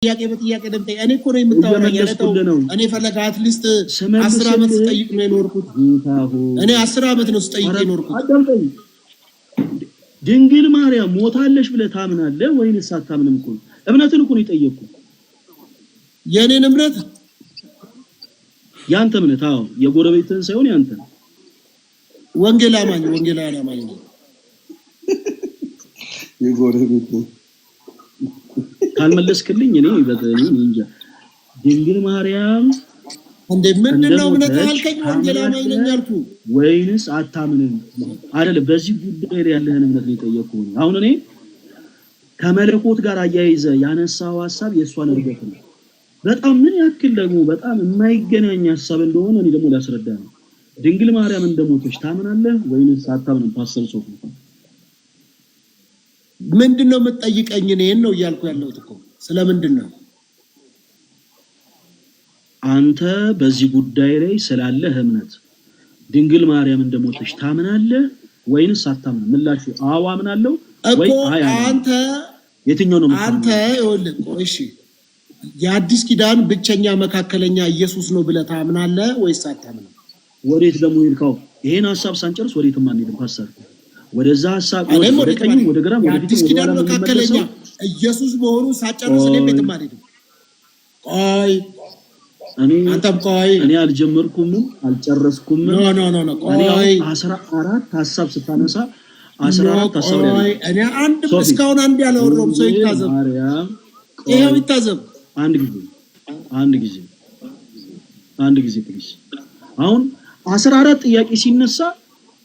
ጥያቄ በጥያቄ ደምጠኝ እኔ እኮ ነው የምታወራኝ ያለተው እኔ ፈለጋ አትሊስት 10 አመት ጠይቅ ነው የኖርኩት እኔ 10 አመት ነው ጠይቅ የኖርኩት አዳምጠኝ ድንግል ማርያም ሞታለሽ ብለህ ታምናለህ ወይንስ አታምንም እኮ እምነትን እኮ ነው የጠየቅኩ የኔን እምነት ያንተ እምነት አዎ የጎረቤትህን ሳይሆን ያንተ ወንጌል አማኝ ነው የጎረቤት ካልመለስክልኝ እኔ በተለይ እንጃ ድንግል ማርያም እንደምንድነው እምነት አልከኝ ወንጌል አማኝ ነኝ አልኩ ወይንስ አታምንም አይደለም በዚህ ጉዳይ ላይ ያለህን እምነት ነው የጠየቅኩህ አሁን እኔ ከመለኮት ጋር አያይዘ ያነሳው ሐሳብ የሷን እርገት ነው በጣም ምን ያክል ደግሞ በጣም የማይገናኝ ሐሳብ እንደሆነ እኔ ደግሞ ላስረዳ ነው ድንግል ማርያም እንደሞተች ታምናለህ ወይንስ አታምንም ፓስተር ሶፊ ምንድነው የምትጠይቀኝ እኔን ነው እያልኩ ያለሁት እኮ ስለምንድነው አንተ በዚህ ጉዳይ ላይ ስላለህ እምነት ድንግል ማርያም እንደሞተች ታምናለህ ወይንስ አታምንም ምላሹ አዎ አምናለሁ ወይ አይ አንተ የትኛው ነው አንተ ይኸውልህ እሺ የአዲስ ኪዳን ብቸኛ መካከለኛ ኢየሱስ ነው ብለህ ታምናለህ ወይስ አታምንም ወዴት ደግሞ ይልካው ይሄን ሐሳብ ሳንጨርስ ወዴትም አንሄድም ፓስተር ወደዛ ሐሳብ ወደ ቀኝ ወደ ግራ ወደ አዲስ ኪዳን መካከለኛ ኢየሱስ በሆኑ ሳጨርስ ለቤት ማለት ነው ቆይ አንተም ቆይ እኔ አልጀመርኩም አልጨረስኩም ኖ ቆይ 14 ሐሳብ ስታነሳ 14 ሐሳብ ላይ እኔ እስካሁን አንድ ያላወራሁም ሰው ይታዘብ ይሄው ይታዘብ አንድ ጊዜ ፕሊስ አሁን 14 ጥያቄ ሲነሳ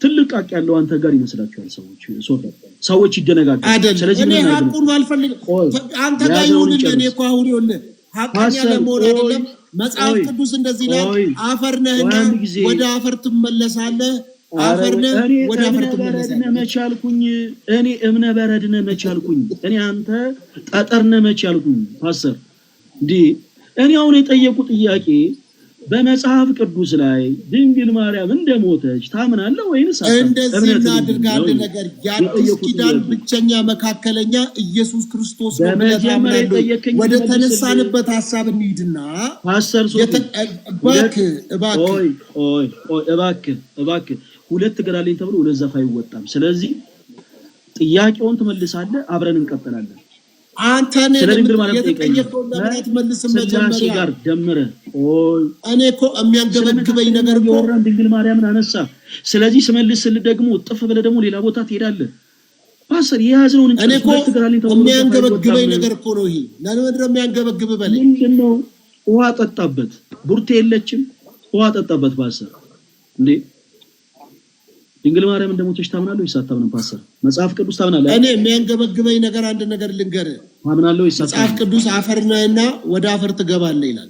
ትልቅ አቅ ያለው አንተ ጋር ይመስላችኋል ሰዎች ይደነጋገራሉ ስለዚህ እኔ ሐቁን አልፈልግም አንተ ጋር ይሁን እኔ እኮ አሁን ይኸውልህ ሐቀኛ ለመሆን አይደለም መጽሐፍ ቅዱስ እንደዚህ ላይ አፈር ነህና ወደ አፈር ትመለሳለህ አፈር ነህ ወደ አፈር ትመለሳለህ መቻልኩኝ እኔ እምነ በረድነ መቻልኩኝ እኔ አንተ ጠጠርነ መቻልኩኝ ፓስተር እንዴ እኔ አሁን የጠየቁ ጥያቄ በመጽሐፍ ቅዱስ ላይ ድንግል ማርያም እንደሞተች ታምናለህ ወይንስ እንደዚህ እናድርጋለ ነገር የአዲስ ኪዳን ብቸኛ መካከለኛ ኢየሱስ ክርስቶስ ነው ብለህ ወደ ተነሳንበት ሐሳብ እንሂድና ፓስተር ሶፊ እባክህ ሁለት ገራለኝ ተብሎ ሁለት ዘፋ ይወጣም ስለዚህ ጥያቄውን ትመልሳለህ አብረን እንቀጥላለን አንተ ነህ የተጠየቀው ለማለት መልስ መጀመሪያ ጋር ደምረ እኔ እኮ የሚያንገበግበኝ ነገር እኮ ድንግል ማርያምን አነሳ ስለዚህ ስመልስልህ ደግሞ ጥፍ ብለህ ደግሞ ሌላ ቦታ ትሄዳለህ ፓስተር የያዘውን እኔ እኮ የሚያንገበግበኝ ነገር እኮ ነው ይሄ ለምን የሚያንገበግብ በለኝ ምንድነው ውሃ ጠጣበት ቡርቴ የለችም ውሃ ጠጣበት ፓስተር እንዴ ድንግል ማርያም እንደሞተች ታምናለህ ወይስ አታምንም ፓስተር መጽሐፍ ቅዱስ ታምናለህ እኔ የሚያንገበግበኝ ነገር አንድ ነገር ልንገርህ ታምናለህ ወይስ መጽሐፍ ቅዱስ አፈር ነህና ወደ አፈር ትገባለህ ይላል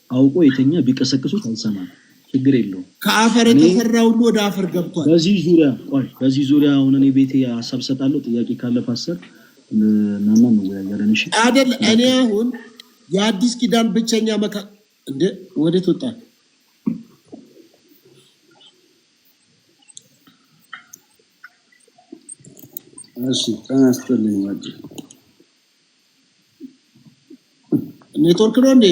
አውቆ የተኛ ቢቀሰቅሱት አይሰማም ችግር የለውም ከአፈር የተሰራው ሁሉ ወደ አፈር ገብቷል በዚህ ዙሪያ አሁን እኔ ቤቴ ሐሳብ ሰጣለሁ ጥያቄ ካለ ፓስተር እናና ነው ያያለን እሺ አይደል እኔ አሁን የአዲስ ኪዳን ብቸኛ እንደ ወዴት ወጣ እሺ ተናስተልኝ ወጥ ኔትወርክ ነው እንዴ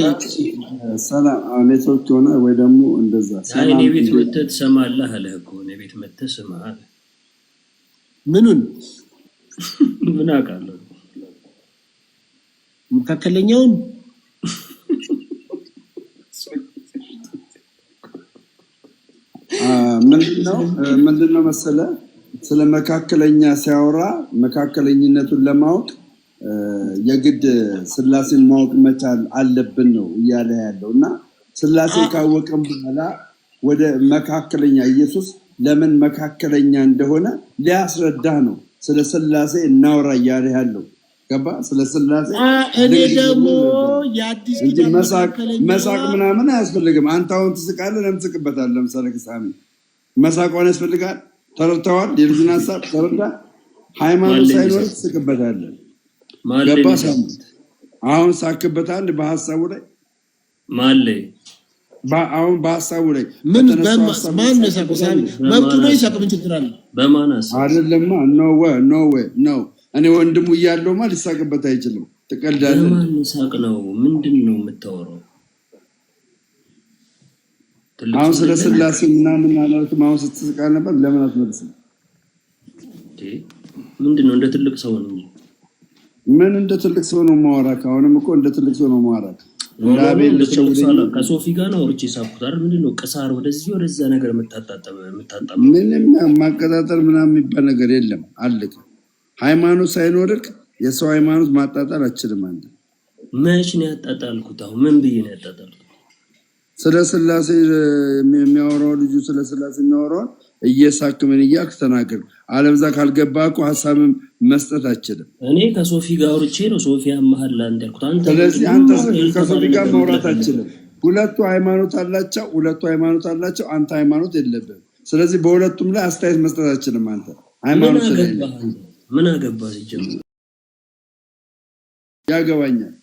ሰላም ኔትወርክ ሆነ ወይ ደግሞ እንደዛ ሰላም ቤት ወጥተህ ትሰማለህ አለ እኮ ነው ቤት መጥተህ ስማህ ምኑን ምን አውቃለሁ መካከለኛውን ምንድነው መሰለ ስለ መካከለኛ ሲያወራ መካከለኝነቱን ለማወቅ የግድ ስላሴን ማወቅ መቻል አለብን ነው እያለ ያለውና ስላሴ ካወቀም በኋላ ወደ መካከለኛ ኢየሱስ ለምን መካከለኛ እንደሆነ ሊያስረዳ ነው ስለ ስላሴ እናወራ እያለ ያለው ገባ ስለ ስላሴ እኔ ደግሞ የአዲስ ኪዳን መሳቅ ምናምን አያስፈልግም አንተ አሁን ትስቃለህ ለምን ትስቅበታለህ ለምሳሌ ከሳሚ መሳቋን ያስፈልጋል ተረድተዋል የልጅና ሐሳብ ተረዳ ሃይማኖት ሳይኖር ትስቅበታለህ ገባ ሳሚ አሁን ሳክበታል በሐሳቡ ላይ ማለ አሁን በሐሳቡ ላይ ምን ማን ነው ሳቆሳቢ መብቱ ነው ይሳቅ ምን ችግር አለ? በማናስ አይደለማ ኖ ወይ እኔ ወንድሙ እያለውማ ሊሳቅበት አይችልም። ትቀልዳለህ። በማን ይሳቅ ነው? ምንድነው የምታወራው? አሁን ስለ ስላሴ ምናምን አላልክም? አሁን ስትስቃ ነበር። ለምን አትመልስም? ምንድነው እንደ ትልቅ ሰው ነው? ምን እንደ ትልቅ ሰው ነው ማወራክ? አሁንም እኮ እንደ ትልቅ ሰው ነው ማወራክ። ላቤል ለቸውደኝ ከሶፊ ጋር ነው ወርጪ ሳኩት አይደል? ምንድነው ቀሳር ወደዚህ ወደዛ ነገር የምታጣጣም ምንም ማቀጣጠር ምናምን የሚባል ነገር የለም። አለቀ። ሃይማኖት ሳይኖርክ የሰው ሃይማኖት ማጣጣል አችልም። አንተ መች ነው ያጣጣልኩት? አሁን ምን ብዬ ነው ያጣጣልኩት? ስለ ስላሴ የሚያወራው ልጁ ስለ ስላሴ የሚያወራው እየሳክ ምን እያልክ ተናገር። አለብዛ ካልገባህ እኮ ሐሳብም መስጠት አችልም። እኔ ከሶፊ ጋር ወርጬ ነው ሶፊያ መሐል አንተ ያልኩት አንተ። ስለዚህ አንተ ከሶፊ ጋር ማውራት አችልም። ሁለቱ ሃይማኖት አላቸው። አንተ ሃይማኖት የለብህም። ስለዚህ በሁለቱም ላይ አስተያየት መስጠት አችልም። አንተ ሃይማኖት ስለሌለ ምን አገባህ? ሲጀምር ያገባኛል።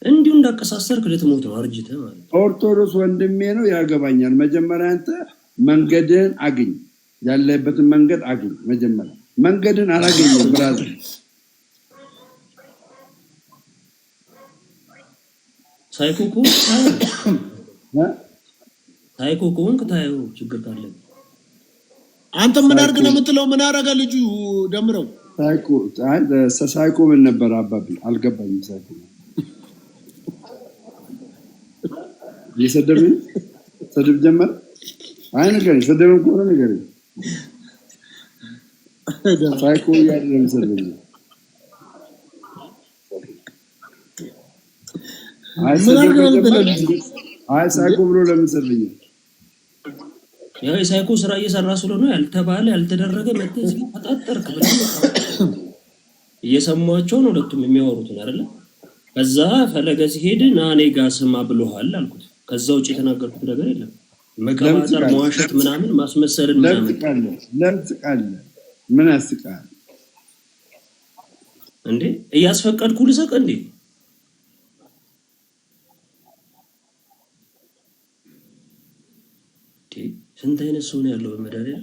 እንዲሁ እንዳቀሳሰርክ ልትሞት ነው አርጅተህ ማለት ነው። ኦርቶዶክስ ወንድሜ ነው ያገባኛል። መጀመሪያ አንተ መንገድን አግኝ፣ ያለህበትን መንገድ አግኝ። መጀመሪያ መንገድን አላገኘም ብራዘር። ሳይኮኮን ከታየው ችግር ካለ አንተ ምን አድርግ ነው የምትለው? ምን አደረገ ልጁ ደምረው? ሳይኮ ምን ነበር አባቢ? አልገባኝም። ሳይኮ የሰደብኝ ሰደብ ጀመረ። አይ ነገር ሰደብም እኮ ነው ነገር ሳይኮ ያደረም ሰደብ አይ ሳይኮ ብሎ ለምን ሰደብኝ? ያው ሳይኮ ስራ እየሰራ ስለሆነ ያልተባለ ያልተደረገ መጥተህ ተጣጣርክ ብለህ እየሰማቸው ነው ሁለቱም የሚያወሩት አይደለ? ከዛ ፈለገ ሲሄድ ና እኔ ጋር ስማ ብሎሃል አልኩት። ከዛ ውጭ የተናገርኩት ነገር የለም። መቀባጠር፣ መዋሸት ምናምን ማስመሰልን ምናምን ለምትቃለ ምን አስቃል እንዴ? እያስፈቀድኩ ልሰቅ እንዴ? ስንት አይነት ሰው ነው ያለው በመዳሪያ?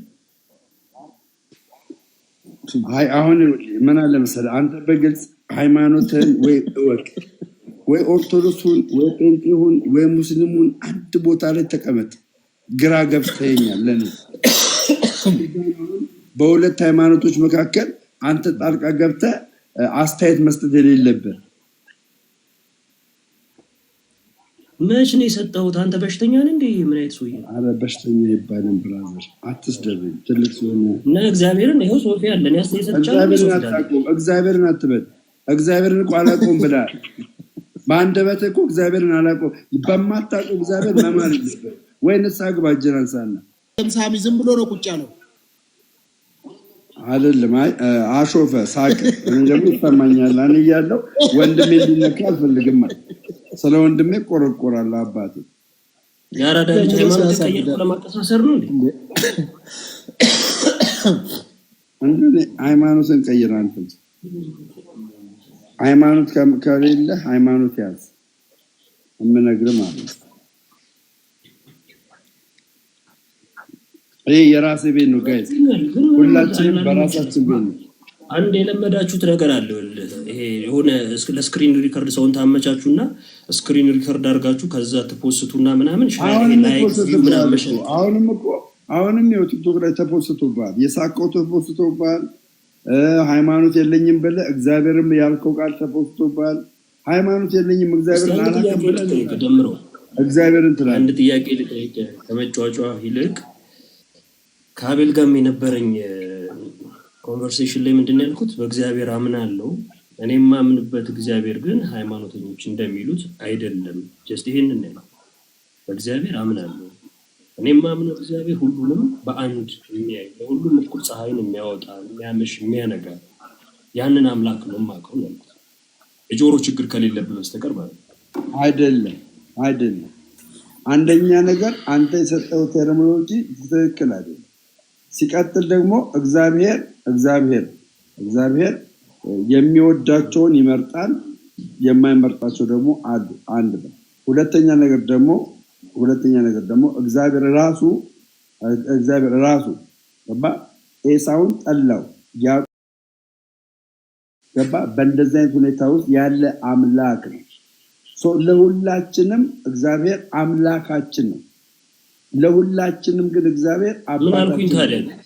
አይ አሁን ምን አለ መሰለህ አንተ በግልጽ ሃይማኖትን ወይ እወቅ፣ ወይ ኦርቶዶክሱን ወይ ጴንጤሁን ወይ ሙስሊሙን አንድ ቦታ ላይ ተቀመጥ። ግራ ገብተኸኛል። ለኔ በሁለት ሃይማኖቶች መካከል አንተ ጣልቃ ገብተህ አስተያየት መስጠት የሌለብህ። መች ነው የሰጠሁት? አንተ በሽተኛ ነህ እንዴ? ምን አይነት ሰውዬ? አረ በሽተኛ ይባላል ብራዘር፣ አትስደብኝ። ትልቅ ሰው ነው እና እግዚአብሔርን ይኸው ሶፊያ አለን እግዚአብሔርን አትበል። እግዚአብሔርን እኮ አላውቀውም ብለሃል። በአንደበትህ እኮ እግዚአብሔርን አላውቀውም። በማታውቀው እግዚአብሔር መማል ይችላል ወይ? ንስሐ ግባ እጅህን አንሳና። ሳሚ ዝም ብሎ ነው ቁጭ ያለው አይደለም። አይ አሾፈ፣ ሳቅ። እኔ ደግሞ ይሰማኛል። እኔ እያለሁ ወንድሜ እንዲነካ አልፈልግም ማለት ስለ ወንድሜ ቆረቆራለሁ። አባቴ ያራዳ ልጅ ሃይማኖት ቀይሮ ለማቀሳሰር ነው እንዴ? እንዴ ሃይማኖትን ቀይር አንተ። ሃይማኖት ከሌለ ሃይማኖት ያዝ እምነግርህ ማለት ነው። ይሄ የራሴ ቤት ነው ጋይስ፣ ሁላችንም በራሳችን ቤት ነው። አንድ የለመዳችሁት ነገር አለ። ይሄ የሆነ ለስክሪን ሪከርድ ሰውን ታመቻቹና ስክሪን ሪከርድ አድርጋችሁ ከዛ ተፖስቱና ምናምን አሁንም ነው ቲክቶክ ላይ ተፖስቶባል። የሳቀው ተፖስቶባል። ሃይማኖት የለኝም ብለህ እግዚአብሔርም ያልከው ቃል ተፖስቶባል። ሃይማኖት የለኝም እግዚአብሔርን አላውቅም ብለህ ተደምረው እግዚአብሔርን ትላለህ። አንድ ጥያቄ ልጠይቅ ከመጫወጫ ይልቅ ከአቤል ጋርም የነበረኝ ኮንቨርሴሽን ላይ ምንድን ነው ያልኩት? በእግዚአብሔር አምናለሁ። እኔ የማምንበት እግዚአብሔር ግን ሃይማኖተኞች እንደሚሉት አይደለም። ጀስት ይሄንን ነው። በእግዚአብሔር አምናለሁ። እኔ የማምነው እግዚአብሔር ሁሉንም በአንድ የሚያይ ለሁሉም እኩል ፀሐይን የሚያወጣ የሚያመሽ የሚያነጋ ያንን አምላክ ነው የማውቀው ነው ያልኩት። የጆሮ ችግር ከሌለብህ በስተቀር ማለት ነው። አይደለም። አንደኛ ነገር አንተ የሰጠው ተርሚኖሎጂ ትክክል አይደለም። ሲቀጥል ደግሞ እግዚአብሔር የሚወዳቸውን ይመርጣል፣ የማይመርጣቸው ደግሞ አንድ ነው። ሁለተኛ ነገር ደግሞ እግዚአብሔር ራሱ ገባ ኤሳውን ጠላው ገባ በእንደዚህ አይነት ሁኔታ ውስጥ ያለ አምላክ ነው። ለሁላችንም እግዚአብሔር አምላካችን ነው። ለሁላችንም ግን እግዚአብሔር አባታችን ነው።